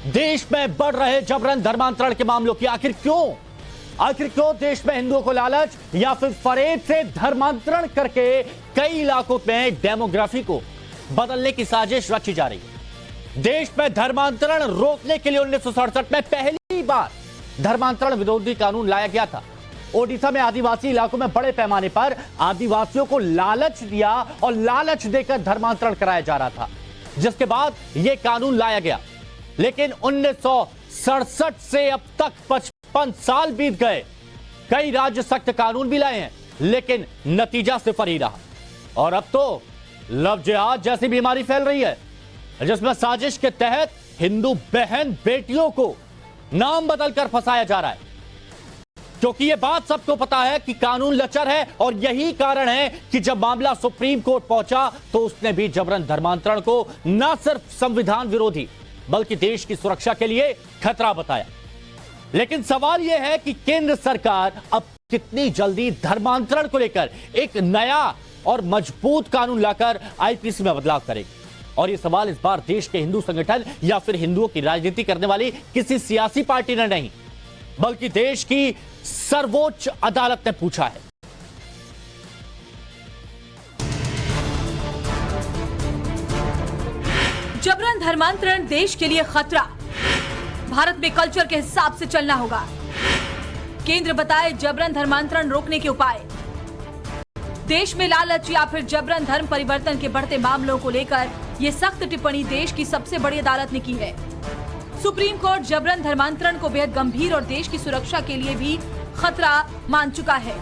देश में बढ़ रहे जबरन धर्मांतरण के मामलों की आखिर क्यों देश में हिंदुओं को लालच या फिर फरेब से धर्मांतरण करके कई इलाकों में डेमोग्राफी को बदलने की साजिश रची जा रही है। देश में धर्मांतरण रोकने के लिए 1967 में पहली बार धर्मांतरण विरोधी कानून लाया गया था। ओडिशा में आदिवासी इलाकों में बड़े पैमाने पर आदिवासियों को लालच दिया और लालच देकर धर्मांतरण कराया जा रहा था, जिसके बाद यह कानून लाया गया। लेकिन 1967 से अब तक 55 साल बीत गए। कई राज्य सख्त कानून भी लाए हैं, लेकिन नतीजा सिफर ही रहा। और अब तो लव जिहाद जैसी बीमारी फैल रही है, जिसमें साजिश के तहत हिंदू बहन बेटियों को नाम बदलकर फंसाया जा रहा है। क्योंकि यह बात सबको पता है कि कानून लचर है, और यही कारण है कि जब मामला सुप्रीम कोर्ट पहुंचा तो उसने भी जबरन धर्मांतरण को न सिर्फ संविधान विरोधी बल्कि देश की सुरक्षा के लिए खतरा बताया। लेकिन सवाल यह है कि केंद्र सरकार अब कितनी जल्दी धर्मांतरण को लेकर एक नया और मजबूत कानून लाकर आईपीसी में बदलाव करेगी। और यह सवाल इस बार देश के हिंदू संगठन या फिर हिंदुओं की राजनीति करने वाली किसी सियासी पार्टी ने नहीं, बल्कि देश की सर्वोच्च अदालत ने पूछा है। जबरन धर्मांतरण देश के लिए खतरा। भारत में कल्चर के हिसाब से चलना होगा। केंद्र बताए जबरन धर्मांतरण रोकने के उपाय। देश में लालच या फिर जबरन धर्म परिवर्तन के बढ़ते मामलों को लेकर यह सख्त टिप्पणी देश की सबसे बड़ी अदालत ने की है। सुप्रीम कोर्ट जबरन धर्मांतरण को बेहद गंभीर और देश की सुरक्षा के लिए भी खतरा मान चुका है।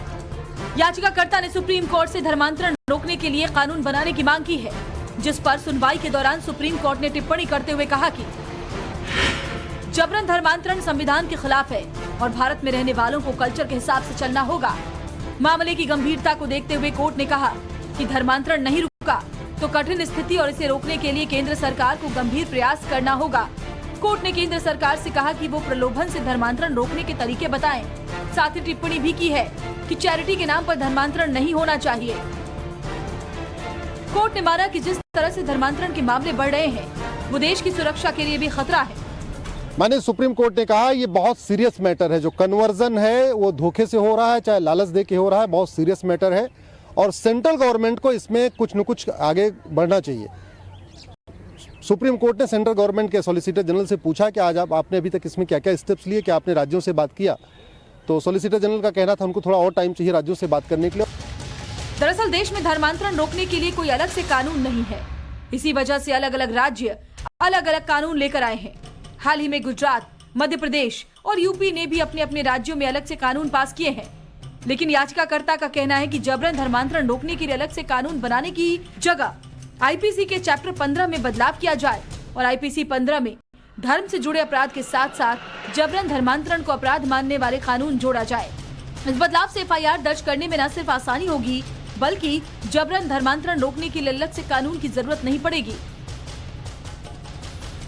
याचिकाकर्ता ने सुप्रीम कोर्ट से धर्मांतरण रोकने के लिए कानून बनाने की मांग की है, जिस पर सुनवाई के दौरान सुप्रीम कोर्ट ने टिप्पणी करते हुए कहा कि जबरन धर्मांतरण संविधान के खिलाफ है और भारत में रहने वालों को कल्चर के हिसाब से चलना होगा। मामले की गंभीरता को देखते हुए कोर्ट ने कहा कि धर्मांतरण नहीं रुका तो कठिन स्थिति और इसे रोकने के लिए केंद्र सरकार को गंभीर प्रयास करना होगा। कोर्ट ने केंद्र सरकार से कहा कि वो प्रलोभन से धर्मांतरण रोकने के तरीके बताएं। साथ ही टिप्पणी भी की है कि चैरिटी के नाम पर धर्मांतरण नहीं होना चाहिए। कोर्ट ने माना कि जिस तरह से धर्मांतरण के मामले बढ़ रहे हैं, वो देश की सुरक्षा के लिए भी खतरा है। माने सुप्रीम कोर्ट ने कहा ये बहुत सीरियस मैटर है। जो कन्वर्जन है वो धोखे से हो रहा है, चाहे लालच दे के हो रहा है, बहुत सीरियस मैटर है और सेंट्रल गवर्नमेंट को इसमें कुछ न कुछ आगे बढ़ना चाहिए। सुप्रीम कोर्ट ने सेंट्रल गवर्नमेंट के सॉलिसिटर जनरल से पूछा कि आज आपने अभी तक इसमें क्या क्या स्टेप्स लिए, क्या आपने राज्यों से बात किया। तो सॉलिसिटर जनरल का कहना था उनको थोड़ा और टाइम चाहिए राज्यों से बात करने के लिए। दरअसल देश में धर्मांतरण रोकने के लिए कोई अलग से कानून नहीं है। इसी वजह से अलग अलग राज्य अलग अलग कानून लेकर आए हैं। हाल ही में गुजरात, मध्य प्रदेश और यूपी ने भी अपने अपने राज्यों में अलग से कानून पास किए हैं। लेकिन याचिकाकर्ता का कहना है कि जबरन धर्मांतरण रोकने के लिए अलग से कानून बनाने की जगह आईपीसी के चैप्टर 15 में बदलाव किया जाए और आईपीसी 15 में धर्म से जुड़े अपराध के साथ साथ जबरन धर्मांतरण को अपराध मानने वाले कानून जोड़ा जाए। इस बदलाव से एफआईआर दर्ज करने में न सिर्फ आसानी होगी, बल्कि जबरन धर्मांतरण रोकने के लिए अलग से कानून की जरूरत नहीं पड़ेगी।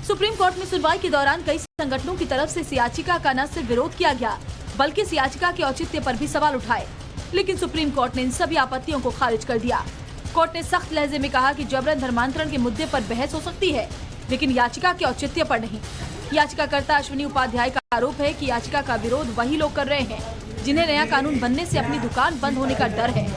सुप्रीम कोर्ट में सुनवाई के दौरान कई संगठनों की तरफ से इस याचिका का न सिर्फ विरोध किया गया, बल्कि इस याचिका के औचित्य पर भी सवाल उठाए। लेकिन सुप्रीम कोर्ट ने इन सभी आपत्तियों को खारिज कर दिया। कोर्ट ने सख्त लहजे में कहा कि जबरन धर्मांतरण के मुद्दे पर बहस हो सकती है, लेकिन याचिका के औचित्य पर नहीं। याचिकाकर्ता अश्विनी उपाध्याय का आरोप है कि याचिका का विरोध वही लोग कर रहे हैं जिन्हें नया कानून बनने से अपनी दुकान बंद होने का डर है।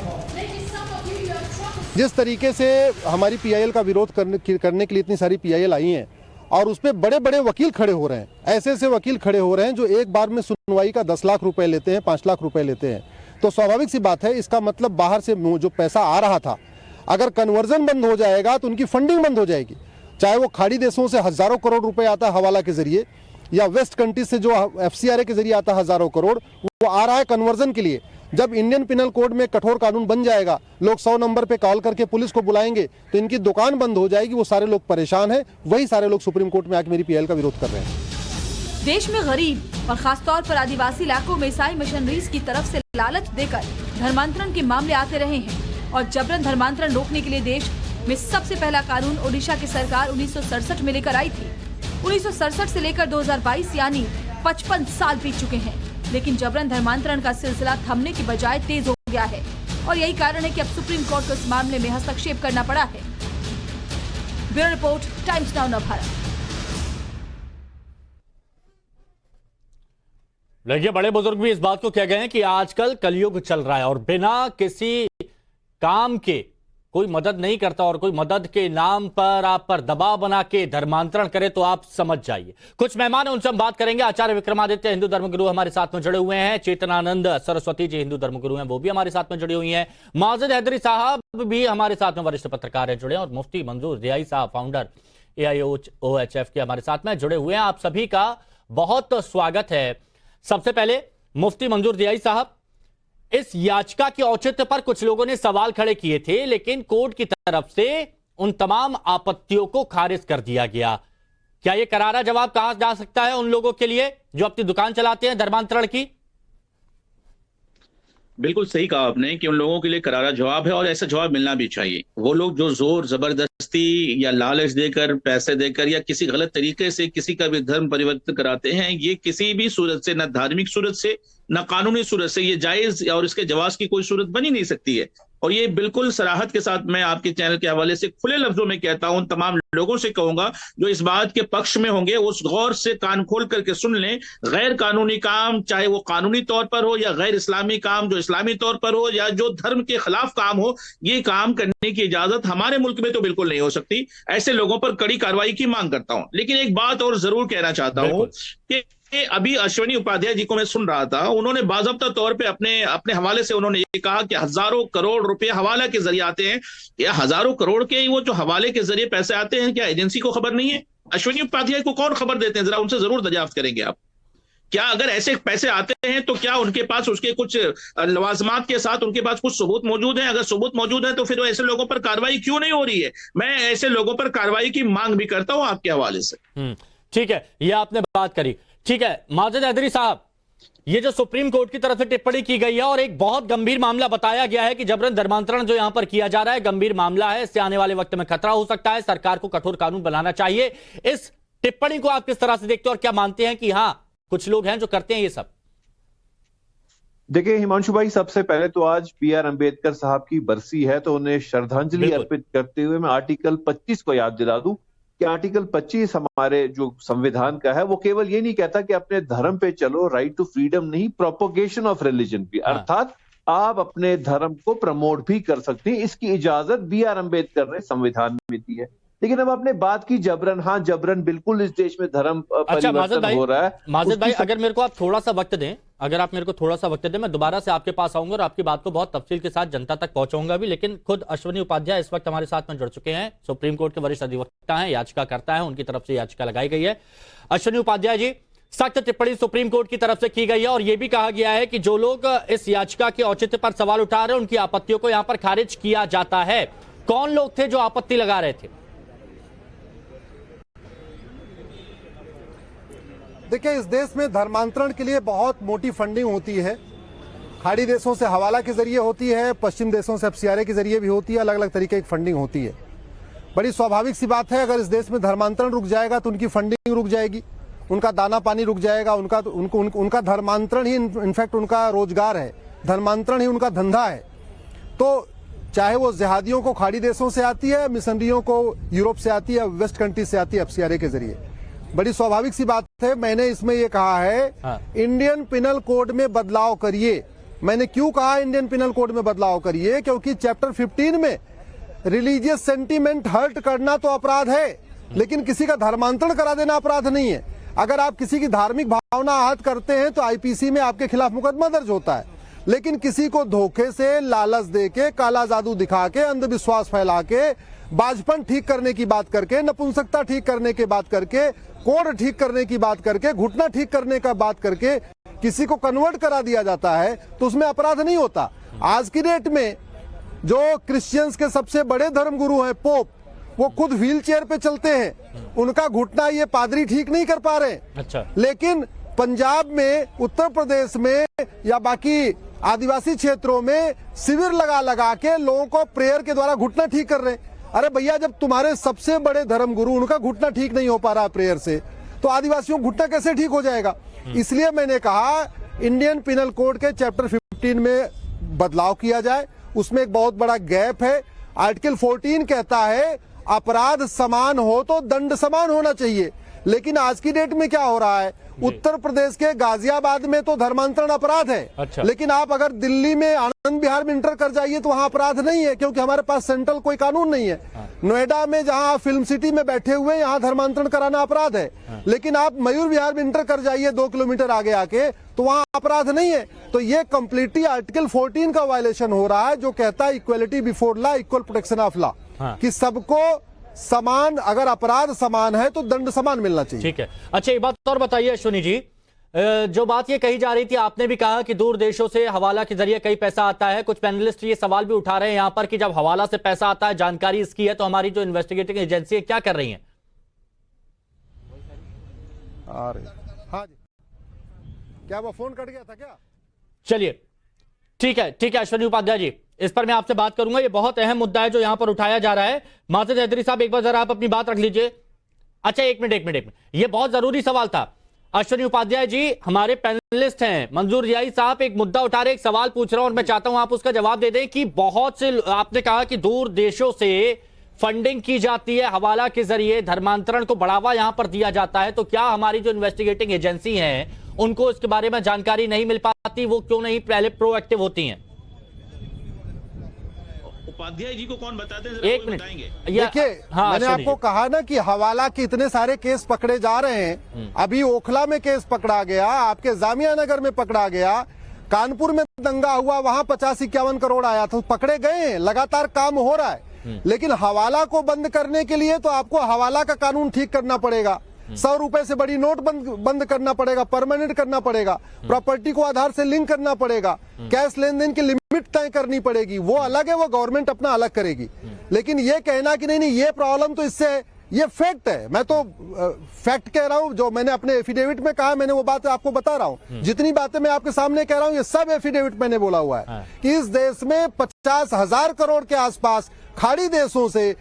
जिस तरीके से हमारी पीआईएल का विरोध करने के लिए इतनी सारी पीआईएल आई हैं और उसमें बड़े बड़े वकील खड़े हो रहे हैं, ऐसे ऐसे वकील खड़े हो रहे हैं जो एक बार में सुनवाई का 10 लाख रुपए लेते हैं, 5 लाख रुपए लेते हैं। तो स्वाभाविक सी बात है, इसका मतलब बाहर से जो पैसा आ रहा था, अगर कन्वर्जन बंद हो जाएगा तो उनकी फंडिंग बंद हो जाएगी। चाहे वो खाड़ी देशों से हजारों करोड़ रुपए आता है हवाला के जरिए, या वेस्ट कंट्रीज से जो एफसीआरए के जरिए आता है हजारों करोड़, वो आ रहा है कन्वर्जन के लिए। जब इंडियन पिनल कोड में कठोर कानून बन जाएगा, लोग 100 नंबर पे कॉल करके पुलिस को बुलाएंगे तो इनकी दुकान बंद हो जाएगी। वो सारे लोग परेशान हैं, वही सारे लोग सुप्रीम कोर्ट में आके मेरी पीएल का विरोध कर रहे हैं। देश में गरीब और खासतौर पर आदिवासी इलाकों में ईसाई मिशनरीज की तरफ से लालच देकर धर्मांतरण के मामले आते रहे हैं और जबरन धर्मांतरण रोकने के लिए देश में सबसे पहला कानून ओडिशा की सरकार 1967 में लेकर आई थी। 1967 से लेकर 2022 यानी 55 साल बीत चुके हैं, लेकिन जबरन धर्मांतरण का सिलसिला थमने की बजाय तेज हो गया है और यही कारण है कि अब सुप्रीम कोर्ट को इस मामले में हस्तक्षेप करना पड़ा है। Bureau report, times now Navbharat. देखिए, बड़े बुजुर्ग भी इस बात को कह गए हैं कि आजकल कलयुग चल रहा है और बिना किसी काम के कोई मदद नहीं करता, और कोई मदद के नाम पर आप पर दबाव बना के धर्मांतरण करे तो आप समझ जाइए। कुछ मेहमान हैं, उनसे हम बात करेंगे। आचार्य विक्रमादित्य हिंदू धर्मगुरु हमारे साथ में जुड़े हुए हैं, चेतनानंद सरस्वती जी हिंदू धर्मगुरु हैं, वो भी हमारे साथ में जुड़ी हुई हैं, माजिद हैदरी साहब भी हमारे साथ में वरिष्ठ पत्रकार हैं जुड़े हैं, और मुफ्ती मंजूर रियाई साहब फाउंडर AIOHF के हमारे साथ में जुड़े हुए हैं। आप सभी का बहुत स्वागत है। सबसे पहले मुफ्ती मंजूर रियाई साहब, इस याचिका के औचित्य पर कुछ लोगों ने सवाल खड़े किए थे, लेकिन कोर्ट की तरफ से उन तमाम आपत्तियों को खारिज कर दिया गया। क्या यह करारा जवाब कहा जा सकता है उन लोगों के लिए जो अपनी दुकान चलाते हैं धर्मांतरण की? बिल्कुल सही कहा आपने कि उन लोगों के लिए करारा जवाब है, और ऐसा जवाब मिलना भी चाहिए। वो लोग जो जोर जबरदस्ती या लालच देकर, पैसे देकर या किसी गलत तरीके से किसी का भी धर्म परिवर्तन कराते हैं, ये किसी भी सूरत से, न धार्मिक सूरत से न कानूनी सूरत से ये जायज और इसके जवाज की कोई सूरत बनी नहीं सकती है। और ये बिल्कुल सराहत के साथ मैं आपके चैनल के हवाले से खुले लफ्जों में कहता हूं, तमाम लोगों से कहूंगा जो इस बात के पक्ष में होंगे उस गौर से कान खोल करके सुन लें। गैर कानूनी काम, चाहे वो कानूनी तौर पर हो या गैर इस्लामी काम जो इस्लामी तौर पर हो, या जो धर्म के खिलाफ काम हो, ये काम करने की इजाजत हमारे मुल्क में तो बिल्कुल नहीं हो सकती। ऐसे लोगों पर कड़ी कार्रवाई की मांग करता हूं। लेकिन एक बात और जरूर कहना चाहता हूं कि अभी अश्विनी उपाध्याय जी को मैं सुन रहा था, उन्होंने बाज़ाब्ता तौर पे अपने हवाले से उन्होंने ये कहा कि हजारों करोड़ रुपए हवाला के जरिए आते हैं। या हजारों करोड़ के वो जो हवाले के जरिए पैसे आते हैं, क्या एजेंसी को खबर नहीं है? अश्विनी उपाध्याय को कौन खबर देते हैं? जरा उनसे जरूर दरियाफ्त करेंगे आप। क्या अगर ऐसे पैसे आते हैं तो क्या उनके पास उसके कुछ लवाजमात के साथ उनके पास कुछ सबूत मौजूद है? अगर सबूत मौजूद है तो फिर ऐसे लोगों पर कार्रवाई क्यों नहीं हो रही है? मैं ऐसे लोगों पर कार्रवाई की मांग भी करता हूं आपके हवाले से। ठीक है, ये आपने बात करी। ठीक है, माजिद हैदरी साहब, ये जो सुप्रीम कोर्ट की तरफ से टिप्पणी की गई है और एक बहुत गंभीर मामला बताया गया है कि जबरन धर्मांतरण जो यहां पर किया जा रहा है गंभीर मामला है, इससे आने वाले वक्त में खतरा हो सकता है, सरकार को कठोर कानून बनाना चाहिए। इस टिप्पणी को आप किस तरह से देखते हैं और क्या मानते हैं कि हां कुछ लोग हैं जो करते हैं ये सब? देखिए हिमांशु भाई, सबसे पहले तो आज PR अंबेडकर साहब की बरसी है, तो उन्हें श्रद्धांजलि अर्पित करते हुए मैं आर्टिकल 25 को याद दिला दूं कि आर्टिकल 25 हमारे जो संविधान का है वो केवल ये नहीं कहता कि अपने धर्म पे चलो, राइट टू फ्रीडम नहीं, प्रोपोगेशन ऑफ रिलीजन भी, अर्थात आप अपने धर्म को प्रमोट भी कर सकते हैं। इसकी इजाजत BR अंबेडकर ने संविधान में दी है। लेकिन अब आपने बात की जबरन, हाँ जबरन बिल्कुल इस देश में धर्म परिवर्तन हो रहा है। माजिद भाई, अगर मेरे को आप थोड़ा सा वक्त दें, मैं दोबारा से आपके पास आऊंगा और आपकी बात को बहुत तफसील के साथ जनता तक पहुंचाऊंगा भी। लेकिन खुद अश्विनी उपाध्याय इस वक्त हमारे साथ में जुड़ चुके हैं, सुप्रीम कोर्ट के वरिष्ठ अधिवक्ता हैं, याचिकाकर्ता हैं, उनकी तरफ से याचिका लगाई गई है। अश्विनी उपाध्याय जी, सख्त टिप्पणी सुप्रीम कोर्ट की तरफ से की गई है और यह भी कहा गया है कि जो लोग इस याचिका के औचित्य पर सवाल उठा रहे हैं उनकी आपत्तियों को यहां पर खारिज किया जाता है। कौन लोग थे जो आपत्ति लगा रहे थे? देखिए, इस देश में धर्मांतरण के लिए बहुत मोटी फंडिंग होती है। खाड़ी देशों से हवाला के जरिए होती है, पश्चिम देशों से FCRA के जरिए भी होती है, अलग अलग तरीके की फंडिंग होती है। बड़ी स्वाभाविक सी बात है, अगर इस देश में धर्मांतरण रुक जाएगा तो उनकी फंडिंग रुक जाएगी, उनका दाना पानी रुक जाएगा, उनका धर्मांतरण ही इनफैक्ट उनका रोजगार है, धर्मांतरण ही उनका धंधा है। तो चाहे वो जिहादियों को खाड़ी देशों से आती है, मिशनरियों को यूरोप से आती है, वेस्ट कंट्रीज से आती है FCRA के जरिए। बड़ी स्वाभाविक सी बात है। मैंने इसमें ये कहा है इंडियन पिनल कोड में बदलाव करिए। मैंने क्यों कहा इंडियन पिनल कोड में बदलाव करिए? क्योंकि चैप्टर 15 में रिलीजियस सेंटीमेंट हर्ट करना तो अपराध है, लेकिन किसी का धर्मांतरण करा देना अपराध नहीं है। अगर आप किसी की धार्मिक भावना आहत करते हैं तो IPC में आपके खिलाफ मुकदमा दर्ज होता है। लेकिन किसी को धोखे से, लालच देके, काला जादू दिखा के, अंधविश्वास फैला के, बाजपन ठीक करने की बात करके, नपुंसकता ठीक करने की बात करके, कोड ठीक करने की बात करके, घुटना ठीक करने का बात करके किसी को कन्वर्ट करा दिया जाता है तो उसमें अपराध नहीं होता। आज की डेट में जो क्रिश्चियंस के सबसे बड़े धर्मगुरु हैं पोप, वो खुद व्हील चेयर पे चलते हैं, उनका घुटना ये पादरी ठीक नहीं कर पा रहे। अच्छा। लेकिन पंजाब में, उत्तर प्रदेश में या बाकी आदिवासी क्षेत्रों में शिविर लगा लगा के लोगों को प्रेयर के द्वारा घुटना ठीक कर रहे हैं। अरे भैया, जब तुम्हारे सबसे बड़े धर्मगुरु उनका घुटना ठीक नहीं हो पा रहा प्रेयर से, तो आदिवासियों का घुटना कैसे ठीक हो जाएगा? इसलिए मैंने कहा इंडियन पिनल कोड के चैप्टर 15 में बदलाव किया जाए। उसमें एक बहुत बड़ा गैप है। आर्टिकल 14 कहता है अपराध समान हो तो दंड समान होना चाहिए, लेकिन आज की डेट में क्या हो रहा है, उत्तर प्रदेश के गाजियाबाद में तो धर्मांतरण अपराध है। अच्छा। लेकिन आप अगर दिल्ली में आनंद विहार में इंटर कर जाइए तो वहां अपराध नहीं है, क्योंकि हमारे पास सेंट्रल कोई कानून नहीं है। नोएडा में जहां फिल्म सिटी में बैठे हुए यहाँ धर्मांतरण कराना अपराध है। लेकिन आप मयूर विहार में इंटर कर जाइए 2 किलोमीटर आगे आके तो वहां अपराध नहीं है। तो ये कंप्लीटली आर्टिकल 14 का वायलेशन हो रहा है, जो कहता है equality before law, equal protection of law, कि सबको समान, अगर अपराध समान है तो दंड समान मिलना चाहिए। ठीक है। अच्छा, एक बात और बताइए अश्विनी जी, जो बात ये कही जा रही थी, आपने भी कहा कि दूर देशों से हवाला के जरिए कई पैसा आता है। कुछ पैनलिस्ट ये सवाल भी उठा रहे हैं यहां पर कि जब हवाला से पैसा आता है, जानकारी इसकी है, तो हमारी जो इन्वेस्टिगेटिंग एजेंसी है क्या कर रही है? हाँ जी, क्या वो फोन कट गया था क्या? चलिए, ठीक है अश्विनी उपाध्याय जी, इस पर मैं आपसे बात करूंगा। ये बहुत अहम मुद्दा है जो यहां पर उठाया जा रहा है। माजिद हैदरी साहब, एक बार जरा आप अपनी बात रख लीजिए। अच्छा, एक मिनट, ये बहुत जरूरी सवाल था। अश्विनी उपाध्याय जी हमारे पैनलिस्ट हैं, मंजूर रियाई साहब एक मुद्दा उठा रहे, एक सवाल पूछ रहा हूं और मैं चाहता हूं आप उसका जवाब दे दें कि बहुत से, आपने कहा कि दूर देशों से फंडिंग की जाती है, हवाला के जरिए धर्मांतरण को बढ़ावा यहां पर दिया जाता है, तो क्या हमारी जो इन्वेस्टिगेटिंग एजेंसी हैं उनको इसके बारे में जानकारी नहीं मिल पाती? वो क्यों नहीं पहले प्रोएक्टिव होती हैं? उपाध्याय जी को कौन बताते हैं? एक मिनट, देखिए, हाँ, मैंने आपको कहा ना कि हवाला के इतने सारे केस पकड़े जा रहे हैं। अभी ओखला में केस पकड़ा गया, आपके जामिया नगर में पकड़ा गया, कानपुर में दंगा हुआ, वहां 50-51 करोड़ आया था, पकड़े गए हैं, लगातार काम हो रहा है। लेकिन हवाला को बंद करने के लिए तो आपको हवाला का कानून ठीक करना पड़ेगा, 100 रुपए से बड़ी नोट बंद करना पड़ेगा, परमानेंट करना पड़ेगा, प्रॉपर्टी को आधार से लिंक करना पड़ेगा, कैश लेन देन की लिमिट तय करनी पड़ेगी। वो अलग है, वो गवर्नमेंट अपना अलग करेगी। लेकिन ये कहना कि नहीं ये प्रॉब्लम तो इससे है, ये फैक्ट है। मैं तो फैक्ट कह रहा हूं, जो मैंने अपने एफिडेविट में कहा, मैंने वो बात आपको बता रहा हूं। जितनी बातें मैं आपके सामने कह रहा हूं, ये सब एफिडेविट मैंने बोला हुआ है कि इस देश में 50,000 करोड़ के आसपास खाड़ी देशों से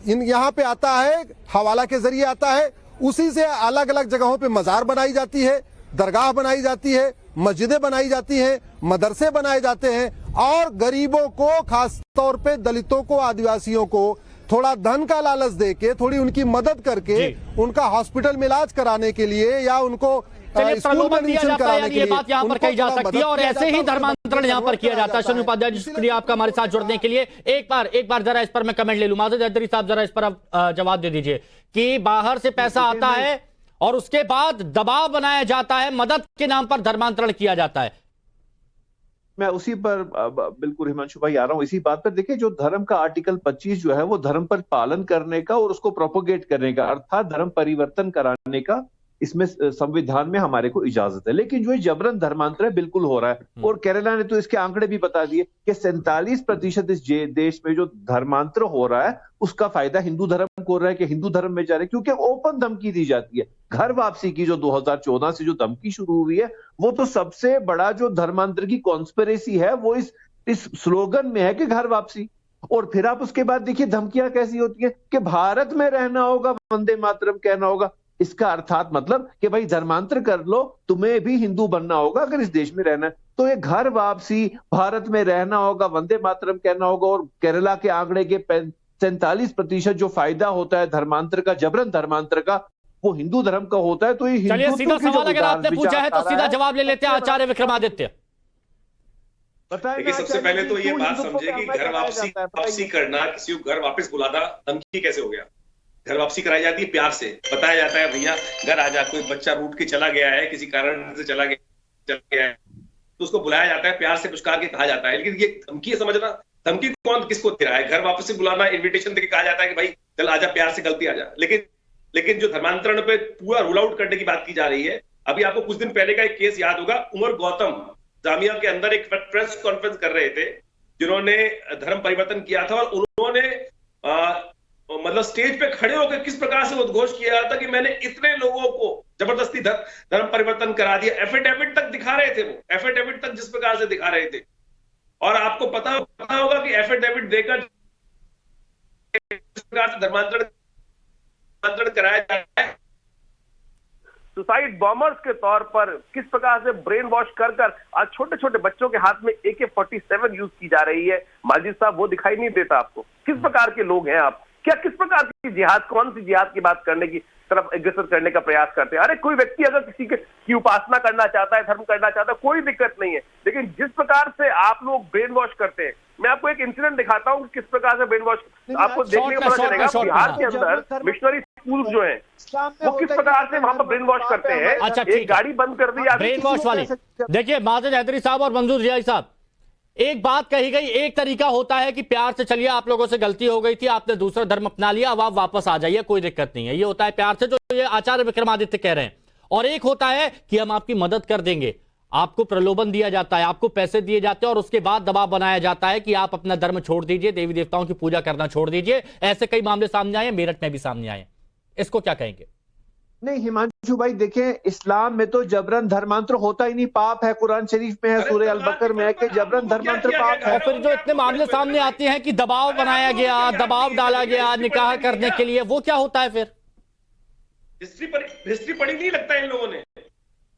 यहाँ पे आता है, हवाला के जरिए आता है। उसी से अलग अलग जगहों पे मजार बनाई जाती है, दरगाह बनाई जाती है, मस्जिदें बनाई जाती हैं, मदरसे बनाए जाते हैं, और गरीबों को, खास तौर पे दलितों को, आदिवासियों को थोड़ा धन का लालच देके, थोड़ी उनकी मदद करके उनका हॉस्पिटल में इलाज कराने के लिए या उनको प्रलोभन दिया जाता है, ये बात यहाँ पर कही जा सकती है। और ऐसे ही धर्मांतरण यहाँ पर किया जाता है। अश्विनी उपाध्याय जी, शुक्रिया आपका हमारे साथ जुड़ने के लिए। एक बार जरा इस पर मैं कमेंट ले लूं। माजिद हैदरी साहब, जरा इस पर आप जवाब दे दीजिए कि बाहर से पैसा आता है और उसके बाद दबाव बनाया जाता है, मदद के नाम पर धर्मांतरण किया जाता है। मैं उसी पर बिल्कुल हिमांशु भाई आ रहा हूं, इसी बात पर। देखिए, जो धर्म का आर्टिकल 25 जो है वो धर्म पर पालन करने का और उसको प्रोपोगेट करने का, अर्थात धर्म परिवर्तन कराने का, इसमें संविधान में हमारे को इजाजत है। लेकिन जो जबरन धर्मांतरण बिल्कुल हो रहा है, और केरला ने तो इसके आंकड़े भी बता दिए कि 47% इस देश में जो धर्मांतर हो रहा है उसका फायदा हिंदू धर्म को हो रहा है, कि हिंदू धर्म में जा रहे हैं, क्योंकि ओपन धमकी दी जाती है। घर वापसी की जो 2014 से जो धमकी शुरू हुई है, वो तो सबसे बड़ा जो धर्मांतर की कॉन्स्पिरेसी है वो इस स्लोगन में है कि घर वापसी। और फिर आप उसके बाद देखिए धमकियां कैसी होती है कि भारत में रहना होगा, वंदे मातरम कहना होगा। इसका अर्थात मतलब कि भाई धर्मांतर कर लो, तुम्हें भी हिंदू बनना होगा अगर इस देश में रहना है। तो ये घर वापसी, भारत में रहना होगा, वंदे मातरम कहना होगा, और केरला के आंकड़े के 47% जो फायदा होता है धर्मांतर का, जबरन धर्मांतर का, वो हिंदू धर्म का होता है। तो ये चलिए, सीधा सवाल अगर आपने पूछा है तो सीधा जवाब ले लेते हैं आचार्य विक्रमादित्य। देखिए, सबसे पहले तो ये बात समझे कि घर वापसी करना, किसी को घर वापस बुलाना धमकी कैसे हो गया? घर वापसी कराई जाती है प्यार से, बताया जाता है भैया घर आ जा। कोई बच्चा रूठ के चला गया है, किसी कारण से चला गया है, तो उसको बुलाया जाता है, प्यार से पुचकार के कहा जाता है। लेकिन ये धमकी है, समझना, धमकी कौन किसको दे रहा है? घर वापसी बुलाना, इन्विटेशन देके कहा जाता है कि भाई चल आजा, प्यार से गलती आजा। लेकिन जो धर्मांतरण पे पूरा रूल आउट करने की बात की जा रही है, अभी आपको कुछ दिन पहले का एक केस याद होगा, उमर गौतम जामिया के अंदर एक प्रेस कॉन्फ्रेंस कर रहे थे, जिन्होंने धर्म परिवर्तन किया था, और उन्होंने मतलब स्टेज पे खड़े होकर किस प्रकार से उद्घोष किया था कि मैंने इतने लोगों को जबरदस्ती धर्म परिवर्तन करा दिया। एफिडेविट तक दिखा रहे थे, वो एफिडेविट तक जिस प्रकार से दिखा रहे थे। और आपको पता होगा कि एफिडेविट देकर जिस प्रकार से धर्मांतरण कराया जाता है, सुसाइड बॉम्बर्स के तौर पर किस प्रकार से ब्रेन वॉश कर आज छोटे छोटे बच्चों के हाथ में AK-47 यूज की जा रही है। माजिद साहब, वो दिखाई नहीं देता आपको? किस प्रकार के लोग हैं आप? क्या किस प्रकार की जिहाद, कौन सी जिहाद की बात करने की तरफ अग्रसर करने का प्रयास करते हैं। अरे कोई व्यक्ति अगर किसी की उपासना करना चाहता है, धर्म करना चाहता है, कोई दिक्कत नहीं है, लेकिन जिस प्रकार से आप लोग ब्रेन वॉश करते हैं, मैं आपको एक इंसिडेंट दिखाता हूँ कि किस प्रकार से ब्रेन वॉश आपको देखने को पता चलेगा। बिहार के अंदर मिशनरी स्कूल जो है वो किस प्रकार से वहां पर ब्रेन वॉश करते हैं। अच्छा, एक गाड़ी बंद कर दी, ब्रेन वॉश वाली। देखिए माजिद हैदरी साहब और मंजूर जियाई साहब, एक बात कही गई, एक तरीका होता है कि प्यार से चलिए, आप लोगों से गलती हो गई थी, आपने दूसरा धर्म अपना लिया, अब आप वापस आ जाइए, कोई दिक्कत नहीं है, ये होता है प्यार से, जो ये आचार्य विक्रमादित्य कह रहे हैं। और एक होता है कि हम आपकी मदद कर देंगे, आपको प्रलोभन दिया जाता है, आपको पैसे दिए जाते हैं और उसके बाद दबाव बनाया जाता है कि आप अपना धर्म छोड़ दीजिए, देवी देवताओं की पूजा करना छोड़ दीजिए। ऐसे कई मामले सामने आए, मेरठ में भी सामने आए। इसको क्या कहेंगे? नहीं हिमांशु भाई, देखें इस्लाम में तो जबरन धर्मांतर होता ही नहीं, पाप है। कुरान शरीफ में है, सूरह अल बकर में है कि जबरन धर्मांतर पाप है। और फिर जो इतने मामले सामने आते हैं कि दबाव बनाया गया, दबाव डाला गया निकाह करने के लिए, वो क्या होता है फिर? हिस्ट्री पढ़ी नहीं लगता इन लोगों ने।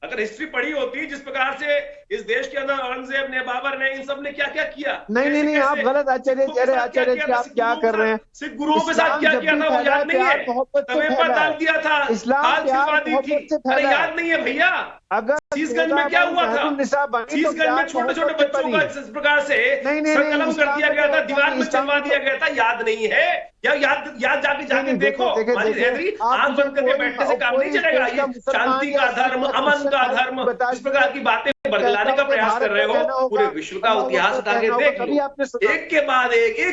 अगर हिस्ट्री पढ़ी होती जिस प्रकार से इस देश के अंदर औरंगजेब ने, बाबर ने, इन सब ने क्या क्या किया। नहीं, आप गलत आचार्य जी, आप क्या कर रहे हैं? सिख गुरुओं के साथ क्या किया था वो याद नहीं है? तवे पर डाल दिया था, हाथ छिपा दी थी, अरे याद नहीं है भैया? अगर शीशगंज में क्या हुआ था? शीशगंज में छोटे छोटे बच्चों को इस प्रकार से संकलन कर दिया गया था, दीवार में चलवा दिया गया था, याद नहीं है? या याद जाके देखो। माजिद हैदरी, आंख बंद करके बैठने से काम नहीं चलेगा। ये शांति का धर्म, अमन का धर्म, इस प्रकार की बातें बरगलाने का प्रयास कर रहे हो। पूरे विश्व का इतिहास उठा के देख लो, एक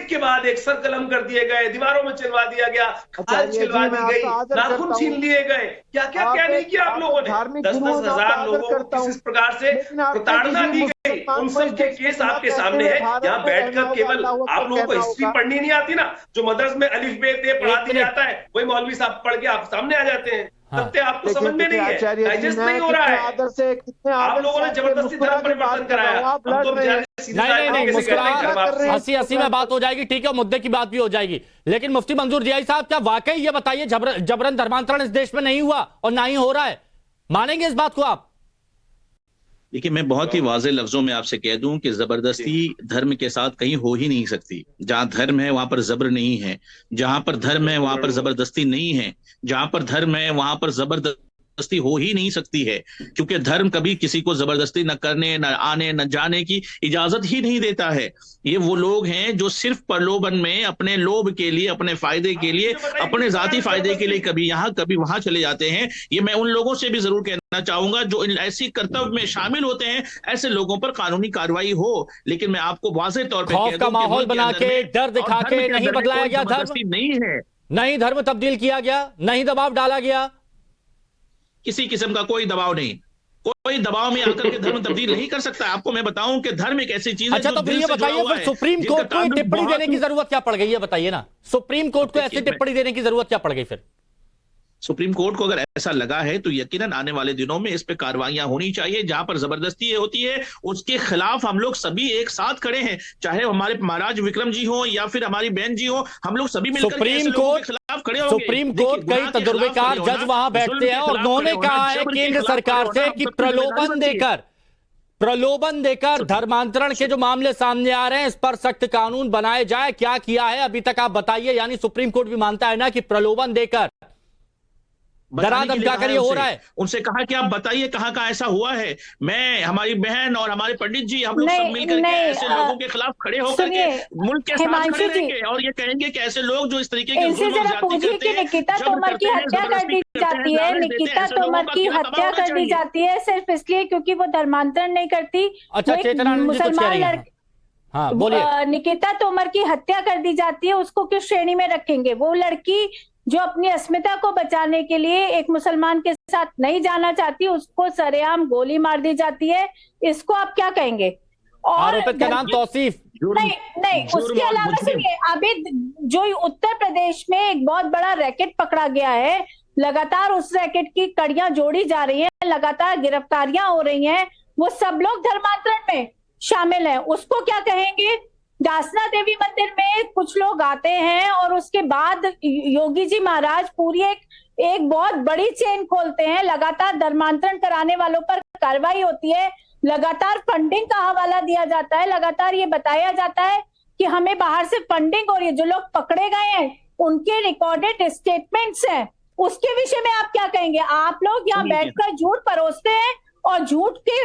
के बाद एक सर कलम कर दिए गए, दीवारों में चलवा दिया गया, खाल छिलवा दी गई, नाखून छीन लिए गए, क्या नहीं किया आप लोगों ने? 10-10 हजार लोगों को किस प्रकार से प्रताड़ना दी गई, उन सब के केस आपके सामने है। यहाँ बैठकर केवल आप लोगों को हिस्ट्री पढ़नी नहीं आती ना, जो मदरस में अलिफ बे ते पढ़ा दिया जाता है, वही मौलवी साहब पढ़ के आप सामने आ जाते हैं। तब आपको समझ में नहीं है, डाइजेस्ट नहीं हो रहा है। आप लोगों ने जबरदस्ती धर्म परिवर्तन कराया। नहीं, मुस्कुरा हंसी में बात हो जाएगी, ठीक है, मुद्दे की बात भी हो जाएगी। लेकिन मुफ्ती मंजूर जियाई साहब, क्या वाकई ये बताइए जबरन धर्मांतरण इस देश में नहीं हुआ और ना ही हो रहा है? मानेंगे इस बात को आप? देखिए, मैं बहुत ही वाज़ेह लफ्जों में आपसे कह दूं कि जबरदस्ती धर्म के साथ कहीं हो ही नहीं सकती। जहां धर्म है वहां पर जबर नहीं है, जहां पर धर्म है वहां पर जबरदस्ती नहीं है, जहां पर धर्म है वहां पर जबरदस्ती हो ही नहीं सकती है, क्योंकि धर्म कभी किसी को जबरदस्ती न करने, न आने, न जाने की इजाजत ही नहीं देता है। ये वो लोग हैं जो सिर्फ प्रलोभन में, अपने लोभ के लिए, अपने फायदे के लिए, अपने जाती फायदे के लिए कभी यहाँ कभी वहां चले जाते हैं। ये मैं उन लोगों से भी जरूर कहना चाहूंगा जो ऐसी कर्तव्य में शामिल होते हैं, ऐसे लोगों पर कानूनी कार्रवाई हो। लेकिन मैं आपको वाज़ेह तौर पर खौफ का माहौल बना के, डर दिखा के नहीं बदलाया गया धर्म, नहीं है, नहीं धर्म तब्दील किया गया, नहीं दबाव डाला गया, किसी किस्म का कोई दबाव नहीं। कोई दबाव में आकर के धर्म तब्दील नहीं कर सकता। आपको मैं बताऊं कि धर्म एक ऐसी चीज है। अच्छा, तो फिर ये बताइए, फिर सुप्रीम कोर्ट को टिप्पणी देने की जरूरत क्या पड़ गई, ये बताइए ना। सुप्रीम कोर्ट को ऐसी टिप्पणी देने की जरूरत क्या पड़ गई फिर? सुप्रीम कोर्ट को अगर ऐसा लगा है तो यकीनन आने वाले दिनों में इस पे कार्रवाइयां होनी चाहिए। जहां पर जबरदस्ती होती है उसके खिलाफ हम लोग सभी एक साथ खड़े हैं, चाहे हमारे महाराज विक्रम जी हो या फिर हमारी बहन जी हो, हम लोग सभी मिलकर सुप्रीम कोर्ट खड़े होंगे। सुप्रीम कोर्ट कई तजुर्बेकार जज वहां बैठते हैं और उन्होंने कहा है केंद्र सरकार से कि प्रलोभन देकर धर्मांतरण के जो मामले सामने आ रहे हैं इस पर सख्त कानून बनाए जाए। क्या किया है अभी तक आप बताइए? यानी सुप्रीम कोर्ट भी मानता है ना कि प्रलोभन देकर, डरा धमका कर ये हो रहा है। उनसे कहा कि आप बताइए कहाँ का ऐसा हुआ है। मैं, हमारी बहन और हमारे पंडित जी, हम लोग सब मिलकर के ऐसे लोगों के खिलाफ खड़े होकर के मुल्क के साथ खड़े रहेंगे और ये कहेंगे कि ऐसे लोग जो इस तरीके के निकिता तोमर की हत्या कर दी जाती है, निकिता तोमर की हत्या कर दी जाती है सिर्फ इसलिए क्योंकि वो धर्मांतरण नहीं करती। अच्छा, मुसलमान लड़की, हाँ बोलिए। निकिता तोमर की हत्या कर दी जाती है, उसको किस श्रेणी में रखेंगे? वो लड़की जो अपनी अस्मिता को बचाने के लिए एक मुसलमान के साथ नहीं जाना चाहती, उसको सरेआम गोली मार दी जाती है। इसको आप क्या कहेंगे? और आरोपित का नाम तौसीफ नहीं, उसके अलावा सुनिए, अभी जो उत्तर प्रदेश में एक बहुत बड़ा रैकेट पकड़ा गया है, लगातार उस रैकेट की कड़ियां जोड़ी जा रही हैं, लगातार गिरफ्तारियां हो रही हैं, वो सब लोग धर्मांतरण में शामिल हैं। उसको क्या कहेंगे? दासना देवी मंदिर में कुछ लोग आते हैं और उसके बाद योगी जी महाराज पूरी एक बहुत बड़ी चेन खोलते हैं, लगातार धर्मांतरण कराने वालों पर कार्रवाई होती है, लगातार फंडिंग का हवाला दिया जाता है, लगातार ये बताया जाता है कि हमें बाहर से फंडिंग हो रही है। जो लोग पकड़े गए हैं उनके रिकॉर्डेड स्टेटमेंट्स हैं उसके विषय में आप क्या कहेंगे? आप लोग यहाँ बैठकर झूठ परोसते हैं और झूठ के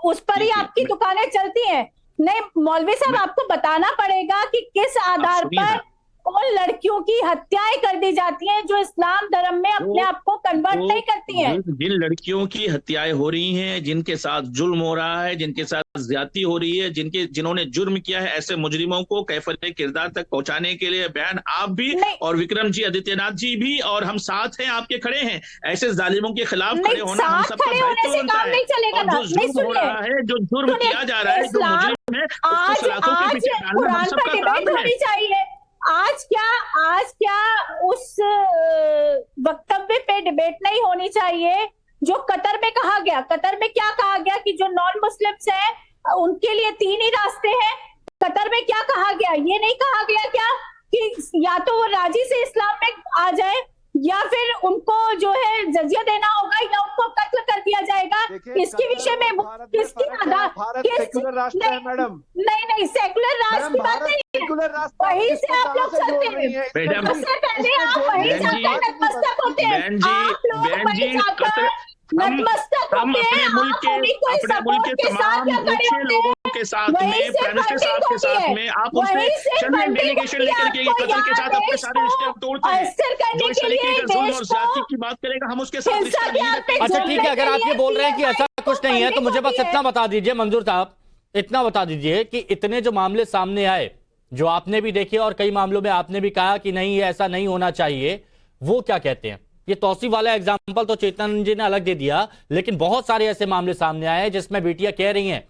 उस पर ही आपकी दुकानें चलती हैं। नहीं मौलवी साहब, आपको बताना पड़ेगा कि किस आधार पर उन लड़कियों की हत्याएं कर दी जाती हैं जो इस्लाम धर्म में अपने आप को कन्वर्ट नहीं करती हैं। जिन लड़कियों की हत्याएं हो रही हैं, जिनके साथ जुल्म हो रहा है, जिनके साथ ज्यादती हो रही है, जिन्होंने जुर्म किया है, ऐसे मुजरिमों को कैफियत किरदार तक पहुंचाने के लिए बहन आप भी और विक्रम जी, आदित्यनाथ जी भी और हम साथ हैं, आपके खड़े हैं। ऐसे जालिमों के खिलाफ खड़े होना हम सबका दायित्व बनता है। और जो जुर्म हो रहा है, जो जुर्म किया जा रहा है, जो मुजरिम है, उसको सलाखों के पीछे डालना हम सबका काम है। आज क्या उस वक्तव्य पे डिबेट नहीं होनी चाहिए जो कतर में कहा गया? कतर में क्या कहा गया कि जो नॉन मुस्लिम्स हैं उनके लिए 3 ही रास्ते हैं। कतर में क्या कहा गया? ये नहीं कहा गया क्या कि या तो वो राजी से इस्लाम में आ जाए या फिर उनको जो है जजिया देना होगा या उनको कत्ल कर दिया जाएगा? इसके विषय में किसकी सेकुलर राष्ट्र है मैडम। नहीं सेकुलर राष्ट्र की बात नहीं, वहीं से आप लोग चलते हैं। उससे पहले आप वहीं जाकर नतमस्तक होते हैं। आप लोग वहीं जाकर नतमस्तक होते हैं। अपने मुल्क के तमाम मुख्य लोगों के साथ में, प्राइम मिनिस्टर साहब के साथ में आप उसमें चलिए डेलीगेशन लेकर के कतर के साथ अपने सारे रिश्ते तोड़ते हैं। जो इस तरीके का जुल्म और ज्यादती की बात करेगा, हम उसके साथ रिश्ता नहीं रखते। अच्छा ठीक है, अगर आप ये बोल रहे हैं कि ऐसा कुछ नहीं है तो मुझे बस इतना बता दीजिए मंजूर साहब, इतना बता दीजिए कि इतने जो मामले सामने आए, जो आपने भी देखे और कई मामलों में आपने भी कहा कि नहीं ऐसा नहीं होना चाहिए, वो क्या कहते हैं? ये तौसीफ वाला एग्जाम्पल तो चेतन जी ने अलग दे दिया, लेकिन बहुत सारे ऐसे मामले सामने आए हैं जिसमें बेटियां कह रही हैं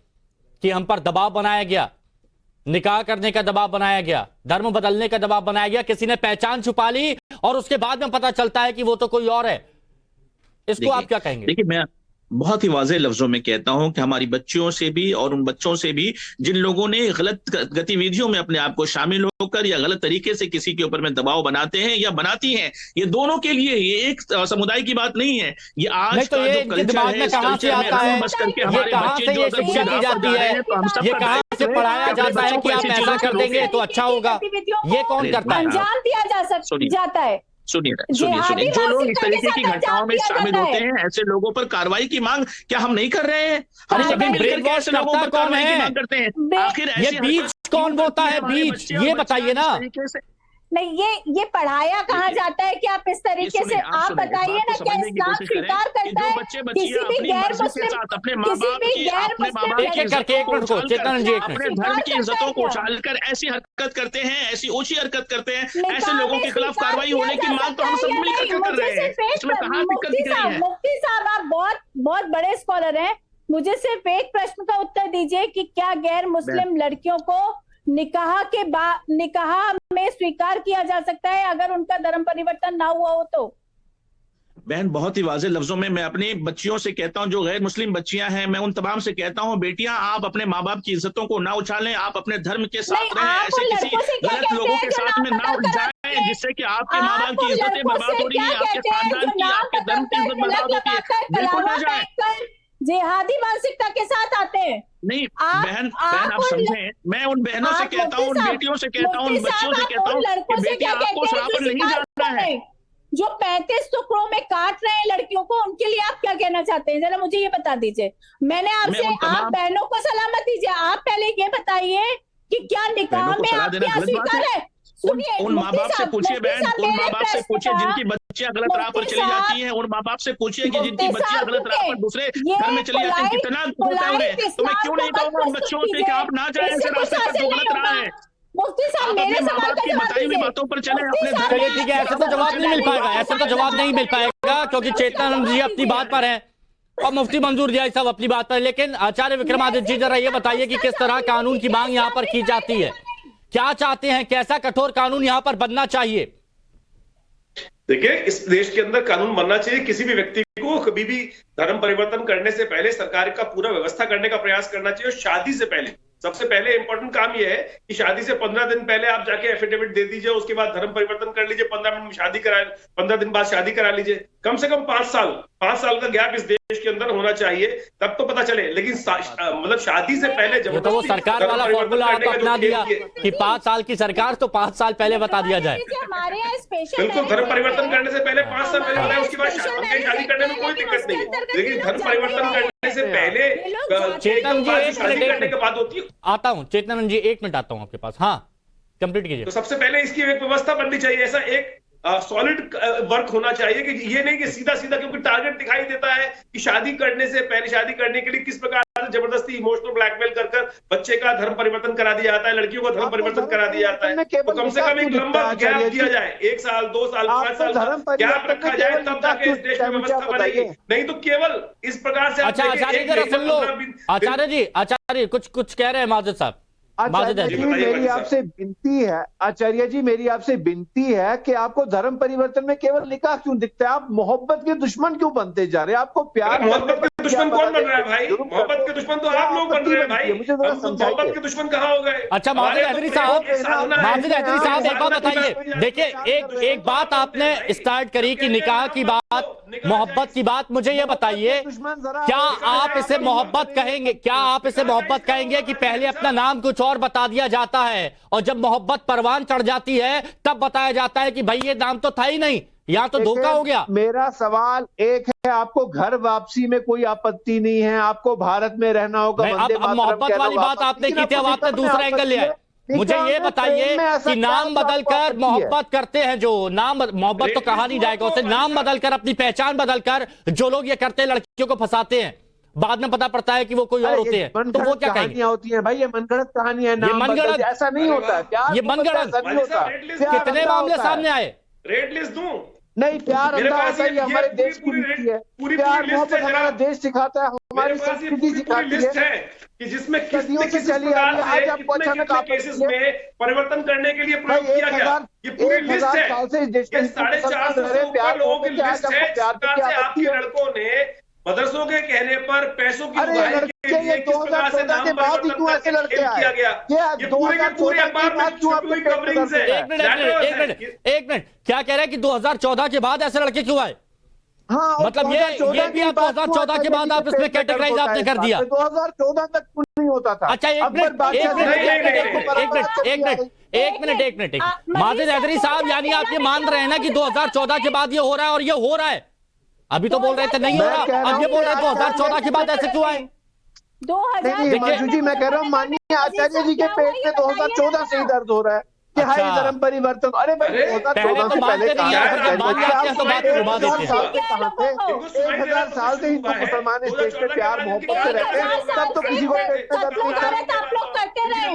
कि हम पर दबाव बनाया गया, निकाह करने का दबाव बनाया गया, धर्म बदलने का दबाव बनाया गया, किसी ने पहचान छुपा ली और उसके बाद में पता चलता है कि वो तो कोई और है। इसको आप क्या कहेंगे? देखिए, मैं बहुत ही वाज़ेह लफ्जों में कहता हूं कि हमारी बच्चियों से भी और उन बच्चों से भी जिन लोगों ने गलत गतिविधियों में अपने आप को शामिल होकर या गलत तरीके से किसी के ऊपर में दबाव बनाते हैं या बनाती हैं, ये दोनों के लिए ये एक समुदाय की बात नहीं है। ये आज तो का जो कल्चर है, इस कल्चर में रंग बस करके हमारे बच्चे जो शिक्षा दी जाती है, ये कहां से पढ़ाया जाता है कि आप ऐसा कर देंगे तो अच्छा होगा? ये कौन करता है? अंजाम दिया जाता है। सुनिए, जो लोग इस तरीके की घटनाओं में शामिल होते हैं, ऐसे लोगों पर कार्रवाई की मांग क्या हम नहीं कर रहे हैं? हम सभी मिलकर के ऐसे लोगों पर कार्रवाई की मांग करते हैं। आखिर ये बीज कौन बोता है? बीज ये बताइए ना। नहीं, ये पढ़ाया कहाँ जाता है कि आप इस तरीके से आप बताइए ना, क्या इस्लाम स्वीकार करता है किसी भी गैर मुस्लिम एक-एक करके एक मिनट को चेतन जी, अपने धर्म की इज्जतों को उछालकर ऐसी हरकत करते हैं, ऐसी ओछी हरकत करते हैं, ऐसे लोगों के खिलाफ कार्रवाई होने की मांग तो हम सब मिलकर कर रहे हैं। इसमें कहाँ दिक्कत दिख रही है? मुफ्ती साहब, आप बहुत बड़े स्कॉलर हैं, मुझे सिर्फ एक प्रश्न का उत्तर दीजिए कि क्या गैर मुस्लिम लड़कियों को निकाह में स्वीकार किया जा सकता है अगर उनका धर्म परिवर्तन ना हुआ हो तो? बहन, बहुत ही वाज़ेह लफ्जों में मैं अपनी बच्चियों से कहता हूं, जो गैर मुस्लिम बच्चियां हैं, मैं उन तमाम से कहता हूं, बेटियां आप अपने माँ बाप की इज्जतों को ना उछालें, आप अपने धर्म के साथ रहें, ऐसे किसी गलत लोगों के साथ में ना जाएं जिससे कि आपके माँ बाप की इज्जतें बर्बाद हो रही है, आपके खानदान की, आपके धर्म की इज्जत बर्बाद होती है। बिल्कुल ना जाए। जिहादी मानसिकता के साथ आते हैं। नहीं बहन आप समझें, मैं उन बहनों से कहता हूं, उन बेटियों से कहता हूं, उन बच्चियों से कहता हूं कि बेटियां आपको शराब पर नहीं जाना है। जो 35 टुकड़ों में काट रहे हैं लड़कियों को, उनके लिए आप क्या कहना चाहते हैं? जरा मुझे ये बता दीजिए। मैंने आपसे, आप बहनों को सलामत दीजिए, आप पहले ये बताइए कि क्या निकाह में आप क्या स्वीकार है? उन माँ बाप से पूछिए बहन, उन माँ बाप से पूछिए जिनकी बच्चियां गलत राह पर चली जाती हैं, उन माँ बाप से पूछिए कि जिनकी बच्चियां गलत राह पर दूसरे घर में चली जाती हैं, कितना होता है उन्हें। तो मैं क्यों नहीं कहूँगा उन बच्चों से कि आप ना जाएं ऐसे रास्ते पर जो गलत राह है। मुफ्ती साहब, मेरे माँ बाप की बताई हुई बातों पर चले, अपने चलिए ठीक है, ऐसे तो जवाब नहीं मिल पाएगा, ऐसे तो जवाब नहीं मिल पाएगा क्योंकि चेतन जी अपनी बात पर है और मुफ्ती मंजूर जी साहब अपनी बात पर। लेकिन आचार्य विक्रमादित्य जी, जरा ये बताइए कि किस तरह कानून की मांग यहाँ पर की जाती है, क्या चाहते हैं, कैसा कठोर कानून यहाँ पर बनना चाहिए? देखिए, इस देश के अंदर कानून बनना चाहिए। किसी भी व्यक्ति को कभी भी धर्म परिवर्तन करने से पहले सरकार का पूरा व्यवस्था करने का प्रयास करना चाहिए। और शादी से पहले सबसे पहले इंपॉर्टेंट काम यह है कि शादी से 15 दिन पहले आप जाके एफिडेविट दे दीजिए, उसके बाद धर्म परिवर्तन कर लीजिए, 15 दिन बाद शादी करा लीजिए। कम से कम 5 साल का गैप इस देश के अंदर होना चाहिए, तब तो पता चले। लेकिन मतलब शादी से पहले ये तो वो सरकार वाला फॉर्मूला आप अपना दिया कि 5 साल की सरकार तो 5 साल पहले बता दिया जाए। हमारे यहाँ स्पेशल बिल्कुल, धर्म परिवर्तन करने से पहले 5 साल पहले बताया, उसके बाद शादी करने में कोई दिक्कत नहीं है। लेकिन धर्म परिवर्तन करने से पहले चेतन जी शादी करने के बाद होती है। आता हूँ चेतन जी, 1 मिनट आता हूँ आपके पास। हाँ, कंप्लीट कीजिए। तो सबसे पहले इसकी एक व्यवस्था बननी चाहिए, ऐसा एक सॉलिड वर्क होना चाहिए कि ये नहीं कि सीधा सीधा, क्योंकि टारगेट दिखाई देता है कि शादी करने से पहले, शादी करने के लिए किस प्रकार से जबरदस्ती इमोशनल ब्लैकमेल कर बच्चे का धर्म परिवर्तन करा दिया जाता है, लड़कियों का धर्म परिवर्तन करा दिया जाता है। तो कम से कम एक लंबा गैप दिया जाए, 1 साल 2 साल 5 साल गैप रखा जाए, तब जाके इस देश में व्यवस्था बनेगी। नहीं तो केवल इस प्रकार से। अच्छा आचार्य जरा सुन लो, आचार्य कुछ कह रहे हैं माजिद साहब। आचार्य जी मेरी आपसे विनती है, आचार्य जी मेरी आपसे विनती है कि आपको धर्म परिवर्तन में केवल निकाह क्यों दिखता है? आप मोहब्बत के दुश्मन क्यों बनते जा रहे हैं? आपको प्यार, मोहब्बत के दुश्मन कौन बन रहा है भाई? मोहब्बत के दुश्मन तो आप लोग बन रहे हैं भाई। मोहब्बत के दुश्मन कहाँ हो गए? अच्छा माजिद हैदरी साहब, एक बात बताइए। देखिए एक बात आपने स्टार्ट करी कि निकाह की बात, मोहब्बत की बात। मुझे ये बताइए, क्या आप इसे मोहब्बत कहेंगे? क्या आप इसे मोहब्बत कहेंगे कि पहले अपना नाम कुछ और बता दिया जाता है और जब मोहब्बत परवान चढ़ जाती है तब बताया जाता है कि भाई ये नाम तो था ही नहीं, यहाँ तो धोखा हो गया? मेरा सवाल एक है, आपको घर वापसी में कोई आपत्ति नहीं है, आपको भारत में रहना होगा। अब मोहब्बत वाली बात आपने की थी, अब आपने दूसरा एंगल लिया है। मुझे ये बताइए कि नाम बदलकर मोहब्बत करते हैं जो नाम, मोहब्बत तो कहा नहीं जाएगा उसे, नाम बदलकर, अपनी पहचान बदलकर जो लोग ये करते हैं, लड़कियों को फंसाते हैं, बाद में पता पड़ता है कि वो कोई और होते हैं, तो वो क्या कहेंगे? होती है भाई, ये मनगढ़ंत कहानियां हैं। ये मनगढ़ंत ऐसा नहीं होता है, ये मनगढ़ंत कितने मामले सामने आए? रेड लिस्ट दूं? नहीं, प्यार अंधा होता है, ये हमारे देश की नीति है। प्यार मोहब्बत हमारा देश सिखाता है, हमारी संस्कृति सिखाती है कि जिसमें सदियों से चली आ रही है। आज आपको अचानक केसेस में परिवर्तन करने के लिए प्रयोग किया गया, ये पूरी लिस्ट है। 450 से ऊपर लोगों की लिस्ट है, आपके लड़कों ने मदरसों के कहने पर पैसों की उगाही के लिए किस प्रकार से नाम परिवर्तन किया गया, ये पूरे के पूरे अखबार में छपी हुई कवरिंग्स है। एक मिनट, क्या कह रहे हैं कि 2014 के बाद ऐसे लड़के क्यों आए? हाँ, मतलब ये भी आप 2014 के बाद आप इसमें कैटेगराइज आपने कर दिया। 2014 तक नहीं होता था। अच्छा एक मिनट माजिद हैदरी साहब, यानी आप ये मान रहे हैं ना कि 2014 के बाद ये हो रहा है, और ये हो रहा है? अभी तो बोल रहे थे नहीं हो रहा, अब ये बोल रहे हैं 2014 के बाद ऐसे क्यों आए? 2000 मंजू जी, मैं कह रहा हूँ माननीय आचार्य जी के पेट में 2014 से ही दर्द हो रहा है कि हाई धर्म परिवर्तन। अरे भाई 2014 से पहले 1000 साल से हिंदू मुसलमान इस देश में प्यार मोहब्बत से रहते हैं, तब तो किसी को पेट में दर्द नहीं था। आप लोग करते रहे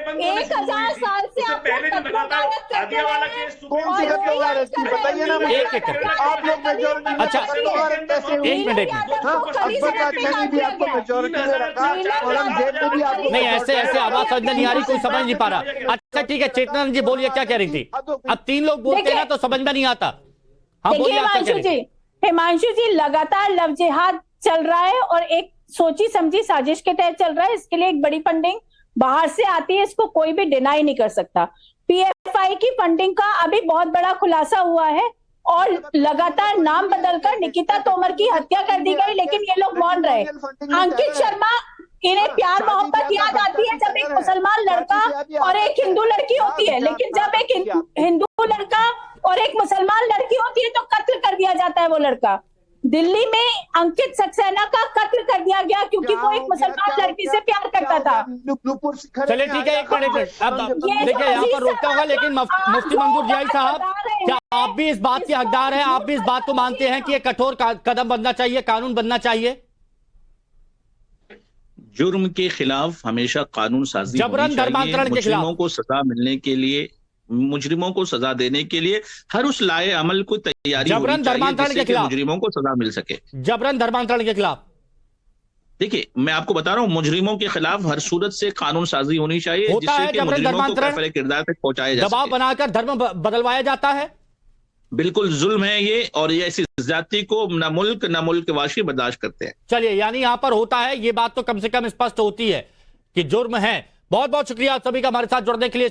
1000 साल से, आप कौन सी गद्दार बताइए ना मुझे। आप लोग मेजोरिटी, अच्छा एक मिनट अकबर का अच्छा नहीं भी आपको मेजोरिटी में रखा, औरंगजेब ने भी आपको नहीं, ऐसे आवाज समझ नहीं आ रही, कोई समझ नहीं पा रहा। अच्छा ठीक है, चेतना जी बोलिए, क्या कह रही थी? अब 3 लोग बोलते हैं ना तो समझ में नहीं आता। हाँ बोलिए, हिमांशु जी, लगातार लव जिहाद चल रहा है और एक सोची समझी साजिश के तहत चल रहा है। इसके लिए एक बड़ी फंडिंग बाहर से आती है, इसको कोई भी डिनाई नहीं कर सकता। पीएफआई की फंडिंग का अभी बहुत बड़ा खुलासा हुआ है और लगातार नाम बदलकर निकिता तोमर की हत्या कर दी गई, लेकिन ये लोग मौन रहे। अंकित शर्मा, इन्हें प्यार मोहब्बत याद आती है जब एक मुसलमान लड़का और एक हिंदू लड़की होती है, लेकिन जब एक हिंदू लड़का और एक मुसलमान लड़की होती है तो कत्ल कर दिया जाता है वो लड़का। दिल्ली में अंकित सक्सेना का कत्ल कर दिया गया क्योंकि वो एक मुसलमान लड़की से प्यार करता था। चलिए ठीक है, एक मिनट, अब देखिए यहाँ पर रोकता होगा, लेकिन मुफ्ती मंजूर जियाई साहब, क्या आप भी इस बात के हकदार हैं? आप भी इस बात को मानते हैं कि एक कठोर कदम बनना चाहिए, कानून बनना चाहिए? जुर्म के खिलाफ हमेशा कानून साजी जबरन धर्मांतरण के खिलाफ मुजरिमों को सजा मिलने के लिए, मुजरिमों को सजा देने के लिए हर उस लाए अमल को तैयारी जबरन धर्मांतरण के खिलाफ मुजरिमों को सजा मिल सके। जबरन धर्मांतरण के खिलाफ देखिए, मैं आपको बता रहा हूं, मुजरिमों के खिलाफ हर सूरत से कानून साजी होनी चाहिए, जिससे कि मुजरिमों को कैफिल किरदार तक पहुंचाया जा सके। दबाव बनाकर धर्म बदलवाया जाता है, बिल्कुल जुल्म है ये, और ये ऐसी जाति को न मुल्क वासी बर्दाश्त करते हैं। चलिए, यानी यहां पर होता है, ये बात तो कम से कम स्पष्ट होती है कि जुर्म है। बहुत बहुत शुक्रिया आप सभी का हमारे साथ जुड़ने के लिए।